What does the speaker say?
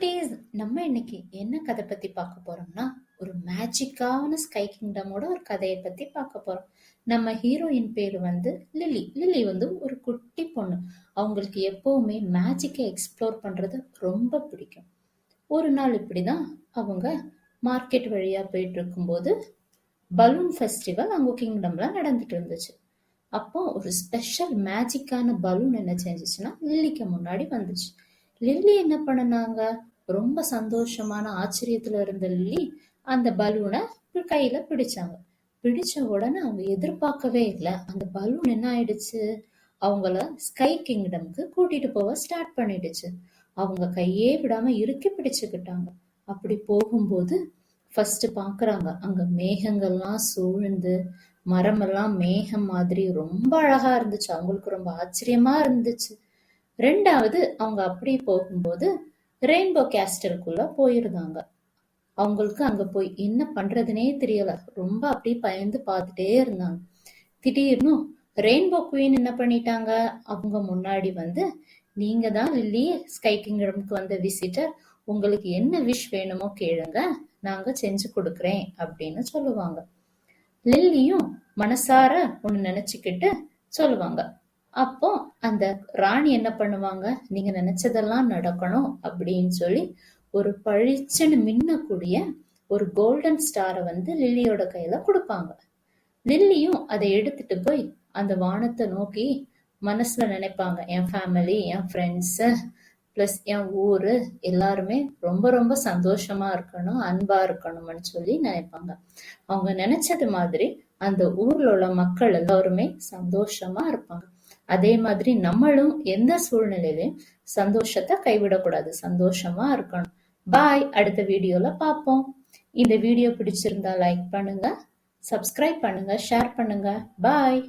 குட்டீஸ், நம்ம இன்னைக்கு என்ன கதை பத்தி பார்க்க போறோம்னா, ஒரு மேஜிக்கான ஸ்கை கிங்டமோட ஒரு கதையை பத்தி பார்க்க போறோம். நம்ம ஹீரோயின் பேரு வந்து லில்லி. லில்லி வந்து ஒரு குட்டி பொண்ணு. அவங்களுக்கு எப்பவுமே மேஜிக்கை எக்ஸ்ப்ளோர் பண்றது ரொம்ப பிடிக்கும். ஒரு நாள் இப்படிதான் அவங்க மார்க்கெட் வழியா போயிட்டு இருக்கும்போது பலூன் ஃபெஸ்டிவல் அவங்க கிங்டம்ல நடந்துட்டு இருந்துச்சு. அப்போ ஒரு ஸ்பெஷல் மேஜிக்கான பலூன் என்ன செஞ்சுச்சுன்னா லில்லிக்கு முன்னாடி வந்துச்சு. லில்லி என்ன பண்ணுனாங்க, ரொம்ப சந்தோஷமான ஆச்சரியத்துல இருந்த லில்லி அந்த பலூனை கையில பிடிச்சாங்க. பிடிச்ச உடனே அவங்க எதிர்பார்க்கவே இல்லை, அந்த பலூன் என்ன ஆயிடுச்சு, அவங்கள ஸ்கை கிங்டம்க்கு கூட்டிட்டு போக ஸ்டார்ட் பண்ணிடுச்சு. அவங்க கையே விடாம இறுக்கி பிடிச்சுக்கிட்டாங்க. அப்படி போகும்போது ஃபர்ஸ்ட் பாக்குறாங்க, அங்க மேகங்கள்லாம் சூழ்ந்து மரமெல்லாம் மேகம் மாதிரி ரொம்ப அழகா இருந்துச்சு. அவங்களுக்கு ரொம்ப ஆச்சரியமா இருந்துச்சு. ரெண்டாவது அவங்க அப்படி போகும்போது ரெயின்போ கேஸ்டலுக்குள்ள போயிருந்தாங்க. அவங்களுக்கு அங்க போய் என்ன பண்றதுனே தெரியல. ரொம்ப அப்படி பயந்து பார்த்துட்டே இருந்தாங்க. திடீர்னு ரெயின்போ குயின் என்ன பண்ணிட்டாங்க, அவங்க முன்னாடி வந்து, நீங்க தான் லில்லி, ஸ்கை கிங்டம்க்கு வந்த விசிட்டர், உங்களுக்கு என்ன விஷ் வேணுமோ கேளுங்க, நாங்க செஞ்சு கொடுக்கறேன் அப்படின்னு சொல்லுவாங்க. லில்லியும் மனசார ஒண்ணு நினைச்சுக்கிட்டு சொல்லுவாங்க. அப்போ அந்த ராணி என்ன பண்ணுவாங்க, நீங்க நினைச்சதெல்லாம் நடக்கணும் அப்படின்னு சொல்லி ஒரு பளிச்சுன்னு மின்னக்கூடிய ஒரு கோல்டன் ஸ்டாரை வந்து லில்லியோட கையில கொடுப்பாங்க. லில்லியும் அதை எடுத்துட்டு போய் அந்த வானத்தை நோக்கி மனசுல நினைப்பாங்க, என் ஃபேமிலி, என் ஃப்ரெண்ட்ஸ், பிளஸ் என் ஊரு எல்லாருமே ரொம்ப ரொம்ப சந்தோஷமா இருக்கணும், அன்பா இருக்கணும்னு சொல்லி நினைப்பாங்க. அவங்க நினைச்சது மாதிரி அந்த ஊர்ல உள்ள மக்கள் எல்லாருமே சந்தோஷமா இருப்பாங்க. அதே மாதிரி நம்மளும் எந்த சூழ்நிலையிலும் சந்தோஷத்தை கைவிடக்கூடாது, சந்தோஷமா இருக்கணும். பாய், அடுத்த வீடியோல பார்ப்போம். இந்த வீடியோ பிடிச்சிருந்தா லைக் பண்ணுங்க, சப்ஸ்கிரைப் பண்ணுங்க, ஷேர் பண்ணுங்க. பாய்.